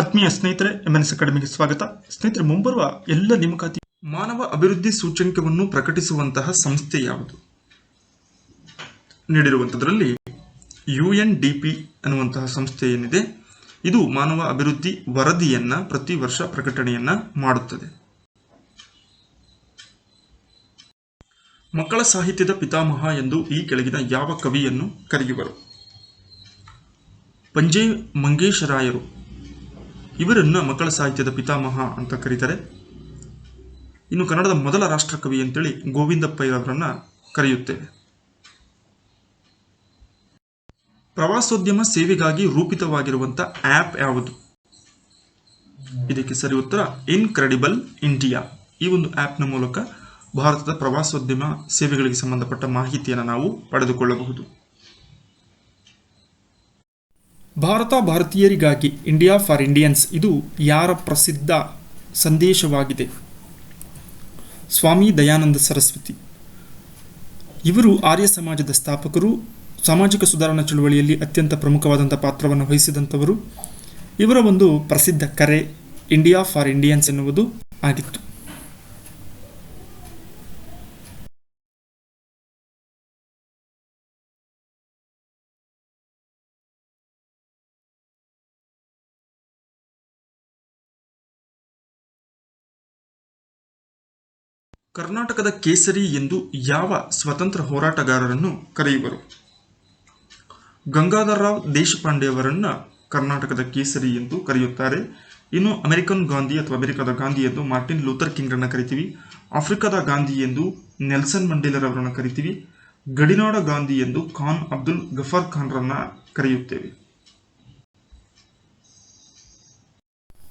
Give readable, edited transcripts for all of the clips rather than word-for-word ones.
ಆತ್ಮೀಯ ಸ್ನೇಹಿತರೆ, ಎಂಎನ್ಎಸ್ ಅಕಾಡೆಮಿಗೆ ಸ್ವಾಗತ. ಸ್ನೇಹಿತರೆ, ಮುಂಬರುವ ಎಲ್ಲ ನೇಮಕಾತಿ ಮಾನವ ಅಭಿವೃದ್ಧಿ ಸೂಚ್ಯಂಕವನ್ನು ಪ್ರಕಟಿಸುವಂತಹ ಸಂಸ್ಥೆ ಯಾವುದು? ನೀಡಿರುವಂಥದ್ರಲ್ಲಿ UNDP ಅನ್ನುವಂತಹ ಸಂಸ್ಥೆ ಏನಿದೆ, ಇದು ಮಾನವ ಅಭಿವೃದ್ಧಿ ವರದಿಯನ್ನ ಪ್ರತಿ ವರ್ಷ ಪ್ರಕಟಣೆಯನ್ನ ಮಾಡುತ್ತದೆ. ಮಕ್ಕಳ ಸಾಹಿತ್ಯದ ಪಿತಾಮಹ ಎಂದು ಈ ಕೆಳಗಿನ ಯಾವ ಕವಿಯನ್ನು ಕರೆಯುವರು? ಪಂಜೆ ಮಂಗೇಶರಾಯರು ಇವರನ್ನ ಮಕ್ಕಳ ಸಾಹಿತ್ಯದ ಪಿತಾಮಹ ಅಂತ ಕರೀತಾರೆ. ಇನ್ನು ಕನ್ನಡದ ಮೊದಲ ರಾಷ್ಟ್ರಕವಿ ಅಂತೇಳಿ ಗೋವಿಂದ ಪೈ ಅವರನ್ನ ಕರೆಯುತ್ತೇವೆ. ಪ್ರವಾಸೋದ್ಯಮ ಸೇವೆಗಾಗಿ ರೂಪಿತವಾಗಿರುವಂತಹ ಆ್ಯಪ್ ಯಾವುದು? ಇದಕ್ಕೆ ಸರಿ ಉತ್ತರ ಇನ್ಕ್ರೆಡಿಬಲ್ ಇಂಡಿಯಾ. ಈ ಒಂದು ಆ್ಯಪ್ನ ಮೂಲಕ ಭಾರತದ ಪ್ರವಾಸೋದ್ಯಮ ಸೇವೆಗಳಿಗೆ ಸಂಬಂಧಪಟ್ಟ ಮಾಹಿತಿಯನ್ನು ನಾವು ಪಡೆದುಕೊಳ್ಳಬಹುದು. ಭಾರತ ಭಾರತೀಯರಿಗಾಗಿ ಇಂಡಿಯಾ ಫಾರ್ ಇಂಡಿಯನ್ಸ್ ಇದು ಯಾರ ಪ್ರಸಿದ್ಧ ಸಂದೇಶವಾಗಿದೆ? ಸ್ವಾಮಿ ದಯಾನಂದ ಸರಸ್ವತಿ. ಇವರು ಆರ್ಯ ಸಮಾಜದ ಸ್ಥಾಪಕರು. ಸಾಮಾಜಿಕ ಸುಧಾರಣಾ ಚಳುವಳಿಯಲ್ಲಿ ಅತ್ಯಂತ ಪ್ರಮುಖವಾದಂಥ ಪಾತ್ರವನ್ನು ವಹಿಸಿದಂಥವರು. ಇವರ ಒಂದು ಪ್ರಸಿದ್ಧ ಕರೆ ಇಂಡಿಯಾ ಫಾರ್ ಇಂಡಿಯನ್ಸ್ ಎನ್ನುವುದು ಆಗಿತ್ತು. ಕರ್ನಾಟಕದ ಕೇಸರಿ ಎಂದು ಯಾವ ಸ್ವತಂತ್ರ ಹೋರಾಟಗಾರರನ್ನು ಕರೆಯುವರು? ಗಂಗಾಧರರಾವ್ ದೇಶಪಾಂಡೆ ಅವರನ್ನ ಕರ್ನಾಟಕದ ಕೇಸರಿ ಎಂದು ಕರೆಯುತ್ತಾರೆ. ಇನ್ನು ಅಮೆರಿಕನ್ ಗಾಂಧಿ ಅಥವಾ ಅಮೆರಿಕದ ಗಾಂಧಿ ಎಂದು ಮಾರ್ಟಿನ್ ಲೂಥರ್ ಕಿಂಗ್ರನ್ನ ಕರಿತೀವಿ. ಆಫ್ರಿಕಾದ ಗಾಂಧಿ ಎಂದು ನೆಲ್ಸನ್ ಮಂಡೇಲರವರನ್ನ ಕರಿತೀವಿ. ಗಡಿನಾಡ ಗಾಂಧಿ ಎಂದು ಖಾನ್ ಅಬ್ದುಲ್ ಗಫಾರ್ ಖಾನ್ರನ್ನ ಕರೆಯುತ್ತೇವೆ.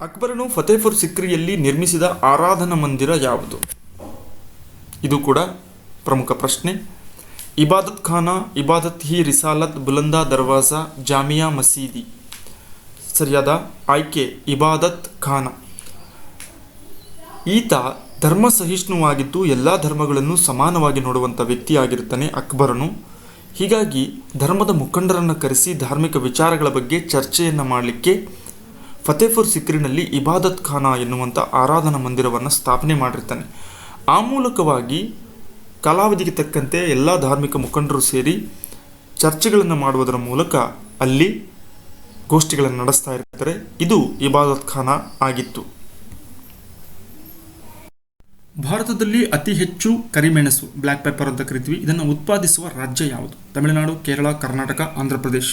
ಅಕ್ಬರನು ಫತೇಪುರ್ ಸಿಕ್ರಿಯಲ್ಲಿ ನಿರ್ಮಿಸಿದ ಆರಾಧನಾ ಮಂದಿರ ಯಾವುದು? ಇದು ಕೂಡ ಪ್ರಮುಖ ಪ್ರಶ್ನೆ. ಇಬಾದತ್ ಖಾನಾ, ಇಬಾದತ್ ಹಿ ರಿಸಾಲತ್, ಬುಲಂದಾ ದರ್ವಾಜಾ, ಜಾಮಿಯಾ ಮಸೀದಿ. ಸರಿಯಾದ ಆಯ್ಕೆ ಇಬಾದತ್ ಖಾನಾ. ಈತ ಧರ್ಮ ಸಹಿಷ್ಣುವಾಗಿದ್ದು ಎಲ್ಲ ಧರ್ಮಗಳನ್ನು ಸಮಾನವಾಗಿ ನೋಡುವಂಥ ವ್ಯಕ್ತಿಯಾಗಿರ್ತಾನೆ ಅಕ್ಬರನು. ಹೀಗಾಗಿ ಧರ್ಮದ ಮುಖಂಡರನ್ನು ಕರೆಸಿ ಧಾರ್ಮಿಕ ವಿಚಾರಗಳ ಬಗ್ಗೆ ಚರ್ಚೆಯನ್ನು ಮಾಡಲಿಕ್ಕೆ ಫತೇಪುರ್ ಸಿಕ್ರಿನಲ್ಲಿ ಇಬಾದತ್ ಖಾನಾ ಎನ್ನುವಂಥ ಆರಾಧನಾ ಮಂದಿರವನ್ನು ಸ್ಥಾಪನೆ ಮಾಡಿರ್ತಾನೆ. ಆ ಮೂಲಕವಾಗಿ ಕಾಲಾವಧಿಗೆ ತಕ್ಕಂತೆ ಎಲ್ಲ ಧಾರ್ಮಿಕ ಮುಖಂಡರು ಸೇರಿ ಚರ್ಚೆಗಳನ್ನು ಮಾಡುವುದರ ಮೂಲಕ ಅಲ್ಲಿ ಗೋಷ್ಠಿಗಳನ್ನು ನಡೆಸ್ತಾ ಇರ್ತಾರೆ. ಇದು ಇಬಾದತ್ ಖಾನಾ ಆಗಿತ್ತು. ಭಾರತದಲ್ಲಿ ಅತಿ ಹೆಚ್ಚು ಕರಿಮೆಣಸು, ಬ್ಲ್ಯಾಕ್ ಪೆಪ್ಪರ್ ಅಂತ ಕರಿತೀವಿ, ಇದನ್ನು ಉತ್ಪಾದಿಸುವ ರಾಜ್ಯ ಯಾವುದು? ತಮಿಳುನಾಡು, ಕೇರಳ, ಕರ್ನಾಟಕ, ಆಂಧ್ರ ಪ್ರದೇಶ.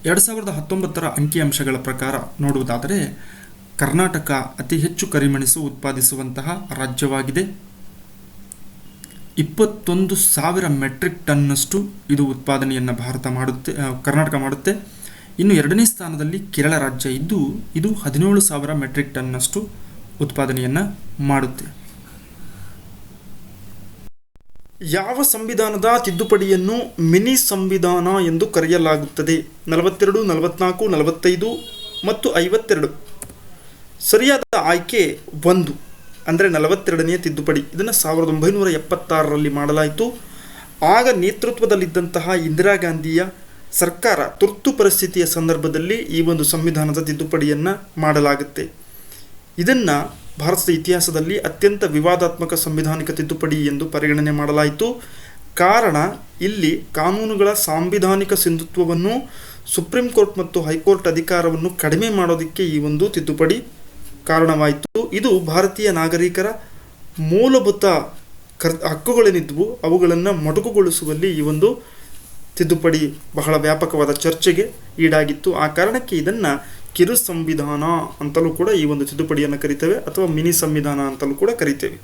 2019ರ ಅಂಕಿಅಂಶಗಳ ಪ್ರಕಾರ ನೋಡುವುದಾದರೆ ಕರ್ನಾಟಕ ಅತಿ ಹೆಚ್ಚು ಕರಿಮೆಣಸು ಉತ್ಪಾದಿಸುವಂತಹ ರಾಜ್ಯವಾಗಿದೆ. 21,000 ಮೆಟ್ರಿಕ್ ಟನ್ನಷ್ಟು ಇದು ಉತ್ಪಾದನೆಯನ್ನು ಕರ್ನಾಟಕ ಮಾಡುತ್ತೆ. ಇನ್ನು ಎರಡನೇ ಸ್ಥಾನದಲ್ಲಿ ಕೇರಳ ರಾಜ್ಯ ಇದ್ದು ಇದು 17,000 ಮೆಟ್ರಿಕ್ ಟನ್ನಷ್ಟು ಉತ್ಪಾದನೆಯನ್ನು ಮಾಡುತ್ತೆ. ಯಾವ ಸಂವಿಧಾನದ ತಿದ್ದುಪಡಿಯನ್ನು ಮಿನಿ ಸಂವಿಧಾನ ಎಂದು ಕರೆಯಲಾಗುತ್ತದೆ? 42, 44, 45 ಮತ್ತು 52. ಸರಿಯಾದ ಆಯ್ಕೆ 1 ಅಂದರೆ 42ನೇ ತಿದ್ದುಪಡಿ. ಇದನ್ನು 1976ರಲ್ಲಿ ಮಾಡಲಾಯಿತು. ಆಗ ನೇತೃತ್ವದಲ್ಲಿದ್ದಂತಹ ಇಂದಿರಾ ಗಾಂಧಿಯ ಸರ್ಕಾರ ತುರ್ತು ಪರಿಸ್ಥಿತಿಯ ಸಂದರ್ಭದಲ್ಲಿ ಈ ಒಂದು ಸಂವಿಧಾನದ ತಿದ್ದುಪಡಿಯನ್ನು ಮಾಡಲಾಗುತ್ತೆ. ಇದನ್ನು ಭಾರತದ ಇತಿಹಾಸದಲ್ಲಿ ಅತ್ಯಂತ ವಿವಾದಾತ್ಮಕ ಸಂವಿಧಾನಿಕ ತಿದ್ದುಪಡಿ ಎಂದು ಪರಿಗಣನೆ ಮಾಡಲಾಯಿತು. ಕಾರಣ ಇಲ್ಲಿ ಕಾನೂನುಗಳ ಸಾಂವಿಧಾನಿಕ ಸಿಂಧುತ್ವವನ್ನು, ಸುಪ್ರೀಂ ಕೋರ್ಟ್ ಮತ್ತು ಹೈಕೋರ್ಟ್ ಅಧಿಕಾರವನ್ನು ಕಡಿಮೆ ಮಾಡೋದಕ್ಕೆ ಈ ಒಂದು ತಿದ್ದುಪಡಿ ಕಾರಣವಾಯಿತು. ಇದು ಭಾರತೀಯ ನಾಗರಿಕರ ಮೂಲಭೂತ ಹಕ್ಕುಗಳೇನಿದ್ವು ಅವುಗಳನ್ನು ಮೊಟಕುಗೊಳಿಸುವಲ್ಲಿ ಈ ಒಂದು ತಿದ್ದುಪಡಿ ಬಹಳ ವ್ಯಾಪಕವಾದ ಚರ್ಚೆಗೆ ಈಡಾಗಿತ್ತು. ಆ ಕಾರಣಕ್ಕೆ ಇದನ್ನು ಕಿರು ಸಂವಿಧಾನ ಅಂತಲೂ ಕೂಡ ಈ ಒಂದು ತಿದ್ದುಪಡಿಯನ್ನು ಕರಿತೇವೆ, ಅಥವಾ ಮಿನಿ ಸಂವಿಧಾನ ಅಂತಲೂ ಕೂಡ ಕರಿತೇವೆ.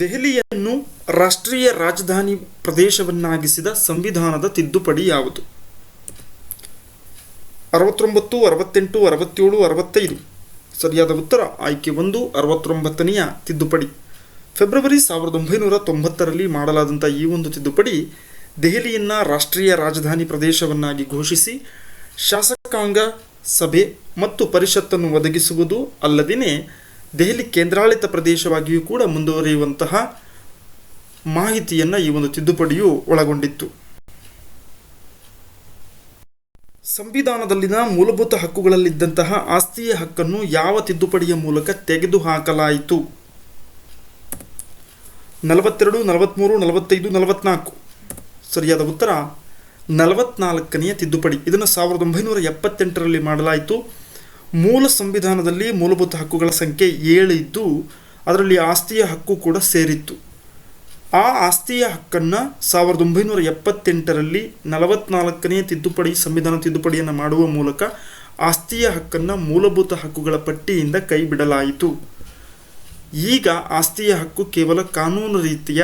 ದೆಹಲಿಯನ್ನು ರಾಷ್ಟ್ರೀಯ ರಾಜಧಾನಿ ಪ್ರದೇಶವನ್ನಾಗಿಸಿದ ಸಂವಿಧಾನದ ತಿದ್ದುಪಡಿ ಯಾವುದು? 69, 68, 67, 65. ಸರಿಯಾದ ಉತ್ತರ ಆಯ್ಕೆ 1 69ನೆಯ ತಿದ್ದುಪಡಿ. ಫೆಬ್ರವರಿ 1990ರಲ್ಲಿ ಮಾಡಲಾದಂಥ ಈ ಒಂದು ತಿದ್ದುಪಡಿ ದೆಹಲಿಯನ್ನು ರಾಷ್ಟ್ರೀಯ ರಾಜಧಾನಿ ಪ್ರದೇಶವನ್ನಾಗಿ ಘೋಷಿಸಿ ಶಾಸಕಾಂಗ ಸಭೆ ಮತ್ತು ಪರಿಷತ್ತನ್ನು ಒದಗಿಸುವುದು ಅಲ್ಲದೇ ದೆಹಲಿ ಕೇಂದ್ರಾಡಳಿತ ಪ್ರದೇಶವಾಗಿಯೂ ಕೂಡ ಮುಂದುವರಿಯುವಂತಹ ಮಾಹಿತಿಯನ್ನು ಈ ಒಂದು ತಿದ್ದುಪಡಿಯು ಒಳಗೊಂಡಿತ್ತು. ಸಂವಿಧಾನದಲ್ಲಿನ ಮೂಲಭೂತ ಹಕ್ಕುಗಳಲ್ಲಿದ್ದಂತಹ ಆಸ್ತಿಯ ಹಕ್ಕನ್ನು ಯಾವ ತಿದ್ದುಪಡಿಯ ಮೂಲಕ ತೆಗೆದುಹಾಕಲಾಯಿತು? 42, 43, 45, 44. ಸರಿಯಾದ ಉತ್ತರ 44ನೆಯ ತಿದ್ದುಪಡಿ. ಇದನ್ನು 1978ರಲ್ಲಿ ಮಾಡಲಾಯಿತು. ಮೂಲ ಸಂವಿಧಾನದಲ್ಲಿ ಮೂಲಭೂತ ಹಕ್ಕುಗಳ ಸಂಖ್ಯೆ 7 ಇದ್ದು ಅದರಲ್ಲಿ ಆಸ್ತಿಯ ಹಕ್ಕು ಕೂಡ ಸೇರಿತ್ತು. ಆ ಆಸ್ತಿಯ ಹಕ್ಕನ್ನು 1978ರಲ್ಲಿ 44ನೇ ತಿದ್ದುಪಡಿ, ಸಂವಿಧಾನ ತಿದ್ದುಪಡಿಯನ್ನು ಮಾಡುವ ಮೂಲಕ ಆಸ್ತಿಯ ಹಕ್ಕನ್ನು ಮೂಲಭೂತ ಹಕ್ಕುಗಳ ಪಟ್ಟಿಯಿಂದ ಕೈಬಿಡಲಾಯಿತು. ಈಗ ಆಸ್ತಿಯ ಹಕ್ಕು ಕೇವಲ ಕಾನೂನು ರೀತಿಯ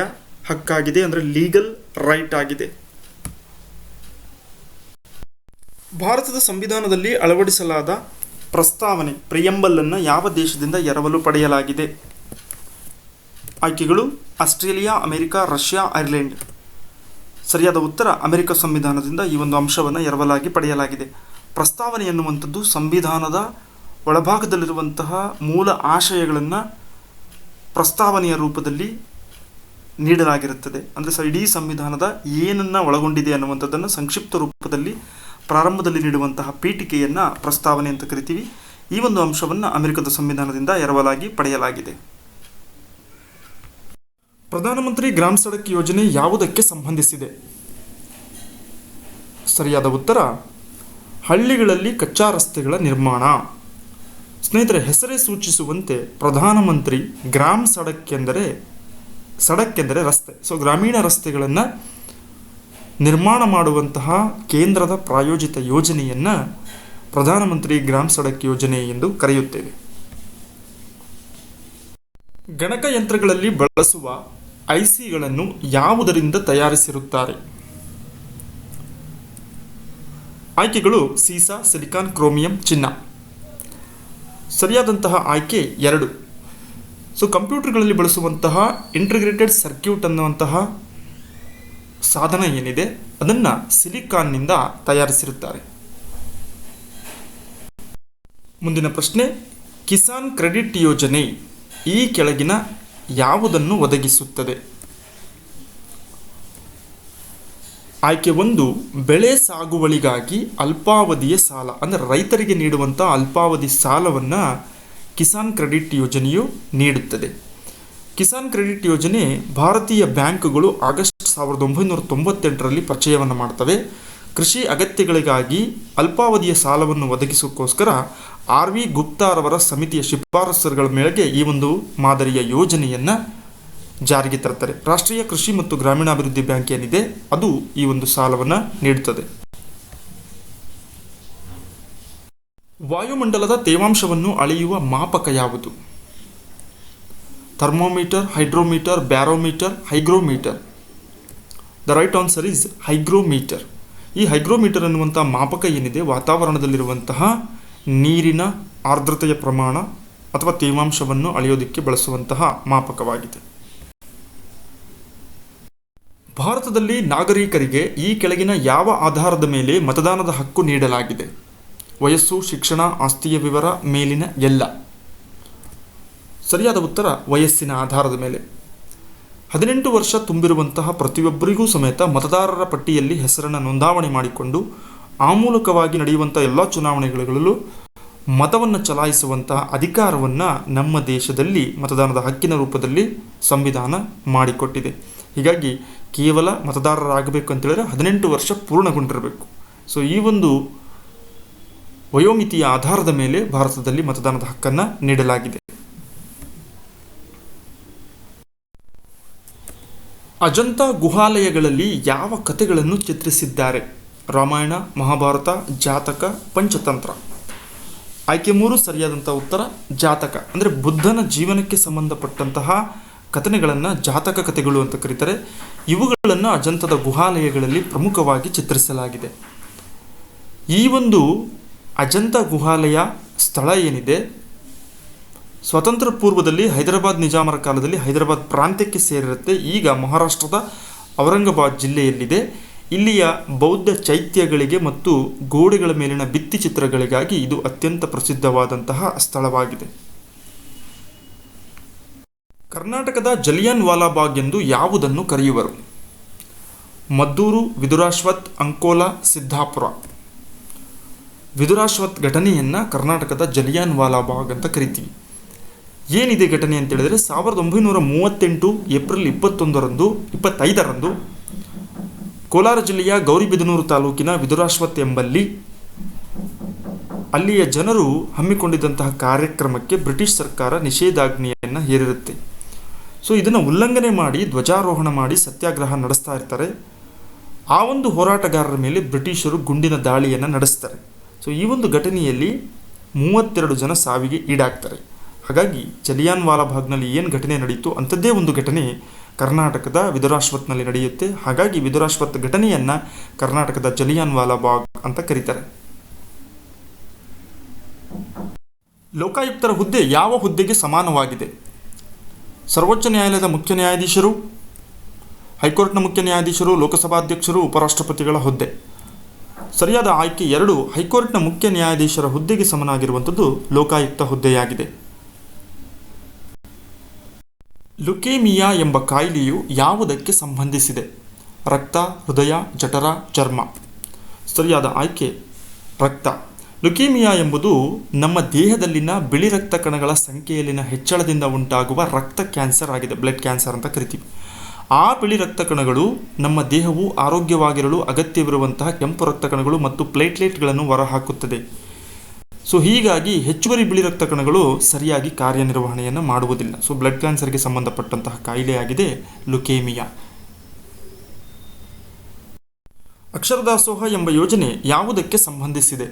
ಹಕ್ಕಾಗಿದೆ, ಅಂದರೆ ಲೀಗಲ್ ರೈಟ್ ಆಗಿದೆ. ಭಾರತದ ಸಂವಿಧಾನದಲ್ಲಿ ಅಳವಡಿಸಲಾದ ಪ್ರಸ್ತಾವನೆ ಪ್ರಿಯಂಬಲ್ ಅನ್ನು ಯಾವ ದೇಶದಿಂದ ಎರವಲು ಪಡೆಯಲಾಗಿದೆ? ಆಯ್ಕೆಗಳು: ಆಸ್ಟ್ರೇಲಿಯಾ, ಅಮೆರಿಕ, ರಷ್ಯಾ, ಐರ್ಲೆಂಡ್. ಸರಿಯಾದ ಉತ್ತರ ಅಮೆರಿಕ ಸಂವಿಧಾನದಿಂದ ಈ ಒಂದು ಅಂಶವನ್ನು ಎರವಲಾಗಿ ಪಡೆಯಲಾಗಿದೆ. ಪ್ರಸ್ತಾವನೆ ಎನ್ನುವಂಥದ್ದು ಸಂವಿಧಾನದ ಒಳಭಾಗದಲ್ಲಿರುವಂತಹ ಮೂಲ ಆಶಯಗಳನ್ನು ಪ್ರಸ್ತಾವನೆಯ ರೂಪದಲ್ಲಿ ನೀಡಲಾಗಿರುತ್ತದೆ. ಅಂದರೆ ಇಡೀ ಸಂವಿಧಾನದ ಏನನ್ನು ಒಳಗೊಂಡಿದೆ ಅನ್ನುವಂಥದ್ದನ್ನು ಸಂಕ್ಷಿಪ್ತ ರೂಪದಲ್ಲಿ ಪ್ರಾರಂಭದಲ್ಲಿ ನೀಡುವಂತಹ ಪೀಠಿಕೆಯನ್ನು ಪ್ರಸ್ತಾವನೆ ಅಂತ ಕರಿತೀವಿ. ಈ ಒಂದು ಅಂಶವನ್ನು ಅಮೆರಿಕದ ಸಂವಿಧಾನದಿಂದ ಎರವಲಾಗಿ ಪಡೆಯಲಾಗಿದೆ. ಪ್ರಧಾನಮಂತ್ರಿ ಗ್ರಾಮ ಸಡಕ್ ಯೋಜನೆ ಯಾವುದಕ್ಕೆ ಸಂಬಂಧಿಸಿದೆ? ಸರಿಯಾದ ಉತ್ತರ ಹಳ್ಳಿಗಳಲ್ಲಿ ಕಚ್ಚಾ ರಸ್ತೆಗಳ ನಿರ್ಮಾಣ. ಸ್ನೇಹಿತರೆ, ಹೆಸರೇ ಸೂಚಿಸುವಂತೆ ಪ್ರಧಾನಮಂತ್ರಿ ಗ್ರಾಮ ಸಡಕ್ ಎಂದರೆ ರಸ್ತೆ. ಸೊ ಗ್ರಾಮೀಣ ರಸ್ತೆಗಳನ್ನು ನಿರ್ಮಾಣ ಮಾಡುವಂತಹ ಕೇಂದ್ರದ ಪ್ರಾಯೋಜಿತ ಯೋಜನೆಯನ್ನು ಪ್ರಧಾನಮಂತ್ರಿ ಗ್ರಾಮ ಸಡಕ್ ಯೋಜನೆ ಎಂದು ಕರೆಯುತ್ತೇವೆ. ಗಣಕಯಂತ್ರಗಳಲ್ಲಿ ಬಳಸುವ ಐಸಿಗಳನ್ನು ಯಾವುದರಿಂದ ತಯಾರಿಸಿರುತ್ತಾರೆ? ಆಯ್ಕೆಗಳು: ಸೀಸಾ, ಸಿಲಿಕಾನ್, ಕ್ರೋಮಿಯಂ, ಚಿನ್ನ. ಸರಿಯಾದಂತಹ ಆಯ್ಕೆ 2. ಸೊ ಕಂಪ್ಯೂಟರ್ಗಳಲ್ಲಿ ಬಳಸುವಂತಹ ಇಂಟಿಗ್ರೇಟೆಡ್ ಸರ್ಕ್ಯೂಟ್ ಅನ್ನುವಂತಹ ಸಾಧನ ಏನಿದೆ ಅದನ್ನು ಸಿಲಿಕಾನ್ನಿಂದ ತಯಾರಿಸಿರುತ್ತಾರೆ. ಮುಂದಿನ ಪ್ರಶ್ನೆ: ಕಿಸಾನ್ ಕ್ರೆಡಿಟ್ ಯೋಜನೆ ಈ ಕೆಳಗಿನ ಯಾವುದನ್ನು ಒದಗಿಸುತ್ತದೆ? ಆಯ್ಕೆ 1 ಬೆಳೆ ಸಾಗುವಳಿಗಾಗಿ ಅಲ್ಪಾವಧಿಯ ಸಾಲ, ಅಂದರೆ ರೈತರಿಗೆ ನೀಡುವಂಥ ಅಲ್ಪಾವಧಿ ಸಾಲವನ್ನು ಕಿಸಾನ್ ಕ್ರೆಡಿಟ್ ಯೋಜನೆಯು ನೀಡುತ್ತದೆ. ಕಿಸಾನ್ ಕ್ರೆಡಿಟ್ ಯೋಜನೆ ಭಾರತೀಯ ಬ್ಯಾಂಕುಗಳು ಆಗಸ್ಟ್ 1998ರಲ್ಲಿ ಪರಿಚಯವನ್ನು ಮಾಡ್ತವೆ. ಕೃಷಿ ಅಗತ್ಯಗಳಿಗಾಗಿ ಅಲ್ಪಾವಧಿಯ ಸಾಲವನ್ನು ಒದಗಿಸೋಕ್ಕೋಸ್ಕರ RV ಗುಪ್ತಾರವರ ಸಮಿತಿಯ ಶಿಫಾರಸುಗಳ ಮೇರೆಗೆ ಈ ಒಂದು ಮಾದರಿಯ ಯೋಜನೆಯನ್ನು ಜಾರಿಗೆ ತರ್ತಾರೆ. ರಾಷ್ಟ್ರೀಯ ಕೃಷಿ ಮತ್ತು ಗ್ರಾಮೀಣಾಭಿವೃದ್ಧಿ ಬ್ಯಾಂಕ್ ಏನಿದೆ ಅದು ಈ ಒಂದು ಸಾಲವನ್ನು ನೀಡುತ್ತದೆ. ವಾಯುಮಂಡಲದ ತೇವಾಂಶವನ್ನು ಅಳೆಯುವ ಮಾಪಕ ಯಾವುದು? Thermometer, hydrometer, barometer, hygrometer. The right answer is hygrometer. ಈ ಹೈಗ್ರೋಮೀಟರ್ ಅನ್ನುವಂಥ ಮಾಪಕ ಏನಿದೆ ವಾತಾವರಣದಲ್ಲಿರುವಂತಹ ನೀರಿನ ಆರ್ದ್ರತೆಯ ಪ್ರಮಾಣ ಅಥವಾ ತೇವಾಂಶವನ್ನು ಅಳೆಯೋದಕ್ಕೆ ಬಳಸುವಂತಹ ಮಾಪಕವಾಗಿದೆ. ಭಾರತದಲ್ಲಿ ನಾಗರಿಕರಿಗೆ ಈ ಕೆಳಗಿನ ಯಾವ ಆಧಾರದ ಮೇಲೆ ಮತದಾನದ ಹಕ್ಕು ನೀಡಲಾಗಿದೆ? ವಯಸ್ಸು, ಶಿಕ್ಷಣ, ಆಸ್ತಿಯ ವಿವರ, ಮೇಲಿನ ಎಲ್ಲ. ಸರಿಯಾದ ಉತ್ತರ ವಯಸ್ಸಿನ ಆಧಾರದ ಮೇಲೆ. 18 ವರ್ಷ ತುಂಬಿರುವಂತಹ ಪ್ರತಿಯೊಬ್ಬರಿಗೂ ಸಮೇತ ಮತದಾರರ ಪಟ್ಟಿಯಲ್ಲಿ ಹೆಸರನ್ನು ನೋಂದಾವಣೆ ಮಾಡಿಕೊಂಡು ಆ ಮೂಲಕವಾಗಿ ನಡೆಯುವಂಥ ಎಲ್ಲ ಚುನಾವಣೆಗಳಲ್ಲೂ ಮತವನ್ನು ಚಲಾಯಿಸುವಂತಹ ಅಧಿಕಾರವನ್ನು ನಮ್ಮ ದೇಶದಲ್ಲಿ ಮತದಾನದ ಹಕ್ಕಿನ ರೂಪದಲ್ಲಿ ಸಂವಿಧಾನ ಮಾಡಿಕೊಟ್ಟಿದೆ. ಹೀಗಾಗಿ ಕೇವಲ ಮತದಾರರಾಗಬೇಕು ಅಂತೇಳಿದ್ರೆ 18 ವರ್ಷ ಪೂರ್ಣಗೊಂಡಿರಬೇಕು. ಸೊ ಈ ಒಂದು ವಯೋಮಿತಿಯ ಆಧಾರದ ಮೇಲೆ ಭಾರತದಲ್ಲಿ ಮತದಾನದ ಹಕ್ಕನ್ನು ನೀಡಲಾಗಿದೆ. ಅಜಂತಾ ಗುಹಾಲಯಗಳಲ್ಲಿ ಯಾವ ಕಥೆಗಳನ್ನು ಚಿತ್ರಿಸಿದ್ದಾರೆ? ರಾಮಾಯಣ, ಮಹಾಭಾರತ, ಜಾತಕ, ಪಂಚತಂತ್ರ. ಆಯ್ಕೆ 3 ಸರಿಯಾದಂಥ ಉತ್ತರ ಜಾತಕ. ಅಂದರೆ ಬುದ್ಧನ ಜೀವನಕ್ಕೆ ಸಂಬಂಧಪಟ್ಟಂತಹ ಕಥನೆಗಳನ್ನು ಜಾತಕ ಕಥೆಗಳು ಅಂತ ಕರೀತಾರೆ. ಇವುಗಳನ್ನು ಅಜಂತದ ಗುಹಾಲಯಗಳಲ್ಲಿ ಪ್ರಮುಖವಾಗಿ ಚಿತ್ರಿಸಲಾಗಿದೆ. ಈ ಒಂದು ಅಜಂತ ಗುಹಾಲಯ ಸ್ಥಳ ಏನಿದೆ ಸ್ವಾತಂತ್ರ್ಯ ಪೂರ್ವದಲ್ಲಿ ಹೈದರಾಬಾದ್ ನಿಜಾಮರ ಕಾಲದಲ್ಲಿ ಹೈದರಾಬಾದ್ ಪ್ರಾಂತ್ಯಕ್ಕೆ ಸೇರಿರುತ್ತೆ. ಈಗ ಮಹಾರಾಷ್ಟ್ರದ ಔರಂಗಾಬಾದ್ ಜಿಲ್ಲೆಯಲ್ಲಿದೆ. ಇಲ್ಲಿಯ ಬೌದ್ಧ ಚೈತ್ಯಗಳಿಗೆ ಮತ್ತು ಗೋಡೆಗಳ ಮೇಲಿನ ಭಿತ್ತಿ ಚಿತ್ರಗಳಿಗಾಗಿ ಇದು ಅತ್ಯಂತ ಪ್ರಸಿದ್ಧವಾದಂತಹ ಸ್ಥಳವಾಗಿದೆ. ಕರ್ನಾಟಕದ ಜಲಿಯನ್ ವಾಲಾಬಾಗ್ ಎಂದು ಯಾವುದನ್ನು ಕರೆಯುವರು? ಮದ್ದೂರು, ವಿದುರಾಶ್ವತ್, ಅಂಕೋಲಾ, ಸಿದ್ದಾಪುರ. ವಿದುರಾಶ್ವತ್ ಘಟನೆಯನ್ನು ಕರ್ನಾಟಕದ ಜಲಿಯಾನ್ ವಾಲಾಬಾಗ್ ಅಂತ ಕರಿತೀವಿ. ಏನಿದೆ ಘಟನೆ ಅಂತ ಹೇಳಿದ್ರೆ 1938 ಏಪ್ರಿಲ್ 25ರಂದು ಕೋಲಾರ ಜಿಲ್ಲೆಯ ಗೌರಿಬಿದನೂರು ತಾಲೂಕಿನ ವಿದುರಾಶ್ವತ್ ಎಂಬಲ್ಲಿ ಅಲ್ಲಿಯ ಜನರು ಹಮ್ಮಿಕೊಂಡಿದ್ದಂತಹ ಕಾರ್ಯಕ್ರಮಕ್ಕೆ ಬ್ರಿಟಿಷ್ ಸರ್ಕಾರ ನಿಷೇಧಾಜ್ಞೆಯನ್ನು ಹೇರಿರುತ್ತೆ. ಸೊ ಇದನ್ನು ಉಲ್ಲಂಘನೆ ಮಾಡಿ ಧ್ವಜಾರೋಹಣ ಮಾಡಿ ಸತ್ಯಾಗ್ರಹ ನಡೆಸ್ತಾ ಇರ್ತಾರೆ. ಆ ಒಂದು ಹೋರಾಟಗಾರರ ಮೇಲೆ ಬ್ರಿಟಿಷರು ಗುಂಡಿನ ದಾಳಿಯನ್ನು ನಡೆಸ್ತಾರೆ. ಸೊ ಈ ಒಂದು ಘಟನೆಯಲ್ಲಿ 32 ಜನ ಸಾವಿಗೆ ಈಡಾಗ್ತಾರೆ. ಹಾಗಾಗಿ ಜಲಿಯಾನ್ ವಾಲಾಬಾಗ್ನಲ್ಲಿ ಏನು ಘಟನೆ ನಡೆಯಿತು ಅಂಥದ್ದೇ ಒಂದು ಘಟನೆ ಕರ್ನಾಟಕದ ವಿದುರಾಶ್ವತ್ನಲ್ಲಿ ನಡೆಯುತ್ತೆ. ಹಾಗಾಗಿ ವಿದುರಾಶ್ವತ್ ಘಟನೆಯನ್ನು ಕರ್ನಾಟಕದ ಜಲಿಯಾನ್ ವಾಲಾಬಾಗ್ ಅಂತ ಕರೀತಾರೆ. ಲೋಕಾಯುಕ್ತರ ಹುದ್ದೆ ಯಾವ ಹುದ್ದೆಗೆ ಸಮಾನವಾಗಿದೆ? ಸರ್ವೋಚ್ಚ ನ್ಯಾಯಾಲಯದ ಮುಖ್ಯ ನ್ಯಾಯಾಧೀಶರು, ಹೈಕೋರ್ಟ್ನ ಮುಖ್ಯ ನ್ಯಾಯಾಧೀಶರು, ಲೋಕಸಭಾಧ್ಯಕ್ಷರು, ಉಪರಾಷ್ಟ್ರಪತಿಗಳ ಹುದ್ದೆ. ಸರಿಯಾದ ಆಯ್ಕೆ 2. ಹೈಕೋರ್ಟ್ನ ಮುಖ್ಯ ನ್ಯಾಯಾಧೀಶರ ಹುದ್ದೆಗೆ ಸಮನಾಗಿರುವಂಥದ್ದು ಲೋಕಾಯುಕ್ತ ಹುದ್ದೆಯಾಗಿದೆ. ಲುಕೇಮಿಯಾ ಎಂಬ ಕಾಯಿಲೆಯು ಯಾವುದಕ್ಕೆ ಸಂಬಂಧಿಸಿದೆ? ರಕ್ತ, ಹೃದಯ, ಜಠರ, ಚರ್ಮ. ಸರಿಯಾದ ಆಯ್ಕೆ ರಕ್ತ. ಲುಕೇಮಿಯಾ ಎಂಬುದು ನಮ್ಮ ದೇಹದಲ್ಲಿನ ಬಿಳಿ ರಕ್ತ ಕಣಗಳ ಸಂಖ್ಯೆಯಲ್ಲಿನ ಹೆಚ್ಚಳದಿಂದ ಉಂಟಾಗುವ ರಕ್ತ ಕ್ಯಾನ್ಸರ್ ಆಗಿದೆ. ಬ್ಲಡ್ ಕ್ಯಾನ್ಸರ್ ಅಂತ ಕರಿತೀವಿ. ಆ ಬಿಳಿ ರಕ್ತ ಕಣಗಳು ನಮ್ಮ ದೇಹವು ಆರೋಗ್ಯವಾಗಿರಲು ಅಗತ್ಯವಿರುವಂತಹ ಕೆಂಪು ರಕ್ತ ಕಣಗಳು ಮತ್ತು ಪ್ಲೇಟ್ಲೆಟ್ಗಳನ್ನು ಹೊರಹಾಕುತ್ತದೆ. ಸೊ ಹೀಗಾಗಿ ಹೆಚ್ಚುವರಿ ಬಿಳಿ ರಕ್ತ ಕಣಗಳು ಸರಿಯಾಗಿ ಕಾರ್ಯನಿರ್ವಹಣೆಯನ್ನು ಮಾಡುವುದಿಲ್ಲ. ಸೊ ಬ್ಲಡ್ ಕ್ಯಾನ್ಸರ್ಗೆ ಸಂಬಂಧಪಟ್ಟಂತಹ ಕಾಯಿಲೆಯಾಗಿದೆ ಲುಕೇಮಿಯಾ. ಅಕ್ಷರದಾಸೋಹ ಎಂಬ ಯೋಜನೆ ಯಾವುದಕ್ಕೆ ಸಂಬಂಧಿಸಿದೆ?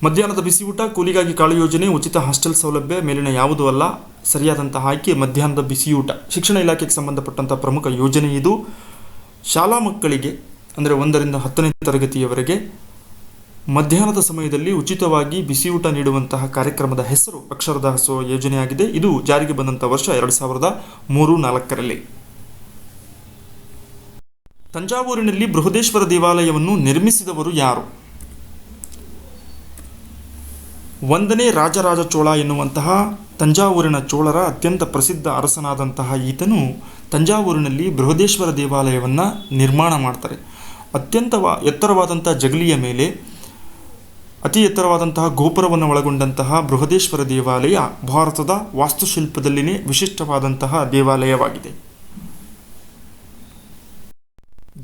ಮಧ್ಯಾಹ್ನದ ಬಿಸಿಯೂಟ, ಕೂಲಿಗಾಗಿ ಕಾಳು ಯೋಜನೆ, ಉಚಿತ ಹಾಸ್ಟೆಲ್ ಸೌಲಭ್ಯ, ಮೇಲಿನ ಯಾವುದೂ ಅಲ್ಲ. ಸರಿಯಾದಂತಹ ಆಯ್ಕೆ ಮಧ್ಯಾಹ್ನದ ಬಿಸಿಯೂಟ. ಶಿಕ್ಷಣ ಇಲಾಖೆಗೆ ಸಂಬಂಧಪಟ್ಟಂಥ ಪ್ರಮುಖ ಯೋಜನೆ ಇದು. ಶಾಲಾ ಮಕ್ಕಳಿಗೆ ಅಂದರೆ 1ರಿಂದ 10ನೇ ತರಗತಿಯವರೆಗೆ ಮಧ್ಯಾಹ್ನದ ಸಮಯದಲ್ಲಿ ಉಚಿತವಾಗಿ ಬಿಸಿಯೂಟ ನೀಡುವಂತಹ ಕಾರ್ಯಕ್ರಮದ ಹೆಸರು ಅಕ್ಷರದಾಸೋಹ ಯೋಜನೆಯಾಗಿದೆ. ಇದು ಜಾರಿಗೆ ಬಂದಂಥ ವರ್ಷ 2003-4ರಲ್ಲಿ. ತಂಜಾವೂರಿನಲ್ಲಿ ಬೃಹದೇಶ್ವರ ದೇವಾಲಯವನ್ನು ನಿರ್ಮಿಸಿದವರು ಯಾರು? 1ನೇ ರಾಜರಾಜ ಚೋಳ ಎನ್ನುವಂತಹ ತಂಜಾವೂರಿನ ಚೋಳರ ಅತ್ಯಂತ ಪ್ರಸಿದ್ಧ ಅರಸನಾದಂತಹ ಈತನು ತಂಜಾವೂರಿನಲ್ಲಿ ಬೃಹದೇಶ್ವರ ದೇವಾಲಯವನ್ನು ನಿರ್ಮಾಣ ಮಾಡ್ತಾರೆ. ಅತ್ಯಂತ ಎತ್ತರವಾದಂಥ ಜಗಲಿಯ ಮೇಲೆ ಅತಿ ಎತ್ತರವಾದಂತಹ ಗೋಪುರವನ್ನು ಒಳಗೊಂಡಂತಹ ಬೃಹದೇಶ್ವರ ದೇವಾಲಯ ಭಾರತದ ವಾಸ್ತುಶಿಲ್ಪದಲ್ಲಿನೇ ವಿಶಿಷ್ಟವಾದಂತಹ ದೇವಾಲಯವಾಗಿದೆ.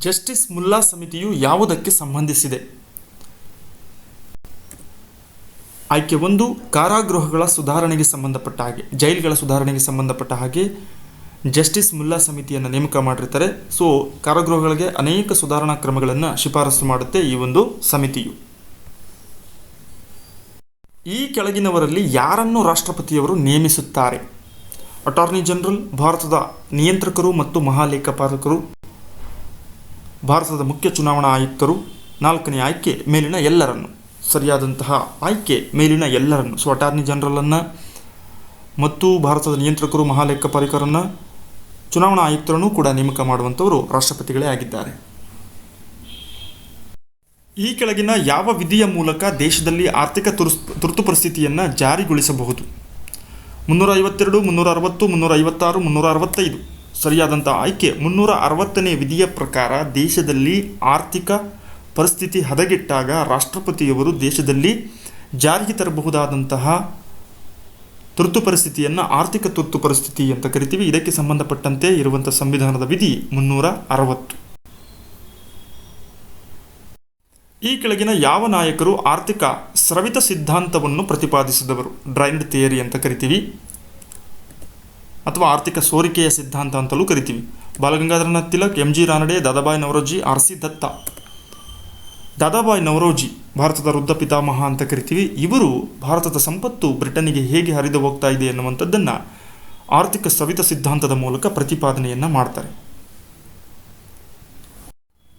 ಜಸ್ಟಿಸ್ ಮುಲ್ಲಾ ಸಮಿತಿಯು ಯಾವುದಕ್ಕೆ ಸಂಬಂಧಿಸಿದೆ? ಆಯ್ಕೆ 1. ಕಾರಾಗೃಹಗಳ ಸುಧಾರಣೆಗೆ ಸಂಬಂಧಪಟ್ಟ ಹಾಗೆ, ಜೈಲುಗಳ ಸುಧಾರಣೆಗೆ ಸಂಬಂಧಪಟ್ಟ ಹಾಗೆ ಜಸ್ಟಿಸ್ ಮುಲ್ಲಾ ಸಮಿತಿಯನ್ನು ನೇಮಕ ಮಾಡಿರ್ತಾರೆ. ಸೊ ಕಾರಾಗೃಹಗಳಿಗೆ ಅನೇಕ ಸುಧಾರಣಾ ಕ್ರಮಗಳನ್ನು ಶಿಫಾರಸು ಮಾಡುತ್ತೆ ಈ ಒಂದು ಸಮಿತಿಯು. ಈ ಕೆಳಗಿನವರಲ್ಲಿ ಯಾರನ್ನು ರಾಷ್ಟ್ರಪತಿಯವರು ನೇಮಿಸುತ್ತಾರೆ? ಅಟಾರ್ನಿ ಜನರಲ್, ಭಾರತದ ನಿಯಂತ್ರಕರು ಮತ್ತು ಮಹಾಲೇಖಪಾಲಕರು, ಭಾರತದ ಮುಖ್ಯ ಚುನಾವಣಾ ಆಯುಕ್ತರು. 4ನೇ ಆಯ್ಕೆ ಮೇಲಿನ ಎಲ್ಲರನ್ನು. ಸರಿಯಾದಂತಹ ಆಯ್ಕೆ ಮೇಲಿನ ಎಲ್ಲರನ್ನು. ಸೊ ಅಟಾರ್ನಿ ಜನರಲನ್ನು ಮತ್ತು ಭಾರತದ ನಿಯಂತ್ರಕರು, ಮಹಾಲೇಖಪಾಲಕರನ್ನು, ಚುನಾವಣಾ ಆಯುಕ್ತರನ್ನು ಕೂಡ ನೇಮಕ ಮಾಡುವಂಥವರು ರಾಷ್ಟ್ರಪತಿಗಳೇ ಆಗಿದ್ದಾರೆ. ಈ ಕೆಳಗಿನ ಯಾವ ವಿಧಿಯ ಮೂಲಕ ದೇಶದಲ್ಲಿ ಆರ್ಥಿಕ ತುರ್ತು ಪರಿಸ್ಥಿತಿಯನ್ನು ಜಾರಿಗೊಳಿಸಬಹುದು? 352, 360, 356, 365. ಸರಿಯಾದಂಥ ಆಯ್ಕೆ 360ನೇ ವಿಧಿಯ ಪ್ರಕಾರ ದೇಶದಲ್ಲಿ ಆರ್ಥಿಕ ಪರಿಸ್ಥಿತಿ ಹದಗೆಟ್ಟಾಗ ರಾಷ್ಟ್ರಪತಿಯವರು ದೇಶದಲ್ಲಿ ಜಾರಿಗೆ ತರಬಹುದಾದಂತಹ ತುರ್ತು ಪರಿಸ್ಥಿತಿಯನ್ನು ಆರ್ಥಿಕ ತುರ್ತು ಪರಿಸ್ಥಿತಿ ಅಂತ ಕರಿತೀವಿ. ಇದಕ್ಕೆ ಸಂಬಂಧಪಟ್ಟಂತೆ ಇರುವಂಥ ಸಂವಿಧಾನದ ವಿಧಿ 360. ಈ ಕೆಳಗಿನ ಯಾವ ನಾಯಕರು ಆರ್ಥಿಕ ಸ್ರವಿತ ಸಿದ್ಧಾಂತವನ್ನು ಪ್ರತಿಪಾದಿಸಿದವರು? ಡ್ರೈನ್ಡ್ ಥಿಯರಿ ಅಂತ ಕರಿತೀವಿ, ಅಥವಾ ಆರ್ಥಿಕ ಸೋರಿಕೆಯ ಸಿದ್ಧಾಂತ ಅಂತಲೂ ಕರಿತೀವಿ. Balagangadharanath Tilak, M G Ranade, Dadabhai Naoroji, R C Dutta. Dadabhai Naoroji ಭಾರತದ ವೃದ್ಧ ಪಿತಾಮಹ ಅಂತ ಕರಿತೀವಿ. ಇವರು ಭಾರತದ ಸಂಪತ್ತು ಬ್ರಿಟನ್ನಿಗೆ ಹೇಗೆ ಹರಿದು ಹೋಗ್ತಾ ಇದೆ ಎನ್ನುವಂಥದ್ದನ್ನು ಆರ್ಥಿಕ ಸ್ರವಿತ ಸಿದ್ಧಾಂತದ ಮೂಲಕ ಪ್ರತಿಪಾದನೆಯನ್ನು ಮಾಡ್ತಾರೆ.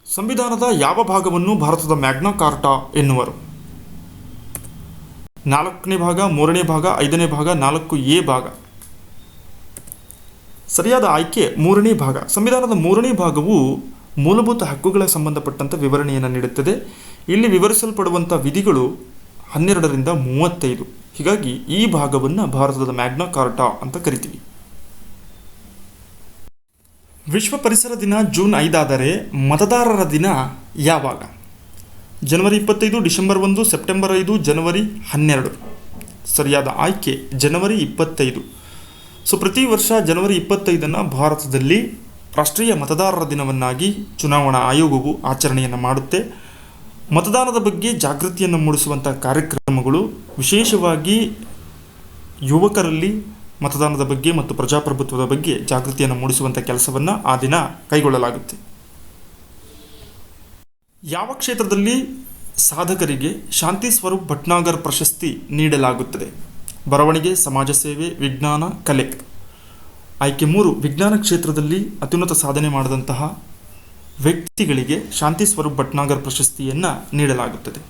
ಸಂವಿಧಾನದ ಯಾವ ಭಾಗವನ್ನು ಭಾರತದ ಮ್ಯಾಗ್ನಾ ಕಾರ್ಟಾ ಎನ್ನುವರು? 4ನೇ ಭಾಗ, 3ನೇ ಭಾಗ, 5ನೇ ಭಾಗ, 4A ಭಾಗ. ಸರಿಯಾದ ಆಯ್ಕೆ 3ನೇ ಭಾಗ. ಸಂವಿಧಾನದ 3ನೇ ಭಾಗವು ಮೂಲಭೂತ ಹಕ್ಕುಗಳ ಸಂಬಂಧಪಟ್ಟಂಥ ವಿವರಣೆಯನ್ನು ನೀಡುತ್ತದೆ. ಇಲ್ಲಿ ವಿವರಿಸಲ್ಪಡುವಂಥ ವಿಧಿಗಳು 12ರಿಂದ 35. ಹೀಗಾಗಿ ಈ ಭಾಗವನ್ನು ಭಾರತದ ಮ್ಯಾಗ್ನಾ ಕಾರ್ಟಾ ಅಂತ ಕರಿತೀವಿ. ವಿಶ್ವ ಪರಿಸರ ದಿನ ಜೂನ್ 5 ಆದರೆ ಮತದಾರರ ದಿನ ಯಾವಾಗ? ಜನವರಿ 25, ಡಿಸೆಂಬರ್ 1, ಸೆಪ್ಟೆಂಬರ್ 5, ಜನವರಿ 12. ಸರಿಯಾದ ಆಯ್ಕೆ ಜನವರಿ 25. ಸೊ ಪ್ರತಿ ವರ್ಷ ಜನವರಿ 25 ಭಾರತದಲ್ಲಿ ರಾಷ್ಟ್ರೀಯ ಮತದಾರರ ದಿನವನ್ನಾಗಿ ಚುನಾವಣಾ ಆಯೋಗವು ಆಚರಣೆಯನ್ನು ಮಾಡುತ್ತೆ. ಮತದಾನದ ಬಗ್ಗೆ ಜಾಗೃತಿಯನ್ನು ಮೂಡಿಸುವಂಥ ಕಾರ್ಯಕ್ರಮಗಳು, ವಿಶೇಷವಾಗಿ ಯುವಕರಲ್ಲಿ ಮತದಾನದ ಬಗ್ಗೆ ಮತ್ತು ಪ್ರಜಾಪ್ರಭುತ್ವದ ಬಗ್ಗೆ ಜಾಗೃತಿಯನ್ನು ಮೂಡಿಸುವಂಥ ಕೆಲಸವನ್ನು ಆ ದಿನ ಕೈಗೊಳ್ಳಲಾಗುತ್ತೆ. ಯಾವ ಕ್ಷೇತ್ರದಲ್ಲಿ ಸಾಧಕರಿಗೆ ಶಾಂತಿ ಸ್ವರೂಪ್ ಭಟ್ನಾಗರ್ ಪ್ರಶಸ್ತಿ ನೀಡಲಾಗುತ್ತದೆ? ಬರವಣಿಗೆ, ಸಮಾಜ ಸೇವೆ, ವಿಜ್ಞಾನ, ಕಲೆ. ಆಯ್ಕೆ 3, ವಿಜ್ಞಾನ ಕ್ಷೇತ್ರದಲ್ಲಿ ಅತ್ಯುನ್ನತ ಸಾಧನೆ ಮಾಡಿದಂತಹ ವ್ಯಕ್ತಿಗಳಿಗೆ ಶಾಂತಿ ಸ್ವರೂಪ್ ಭಟ್ನಾಗರ್ ಪ್ರಶಸ್ತಿಯನ್ನು ನೀಡಲಾಗುತ್ತದೆ.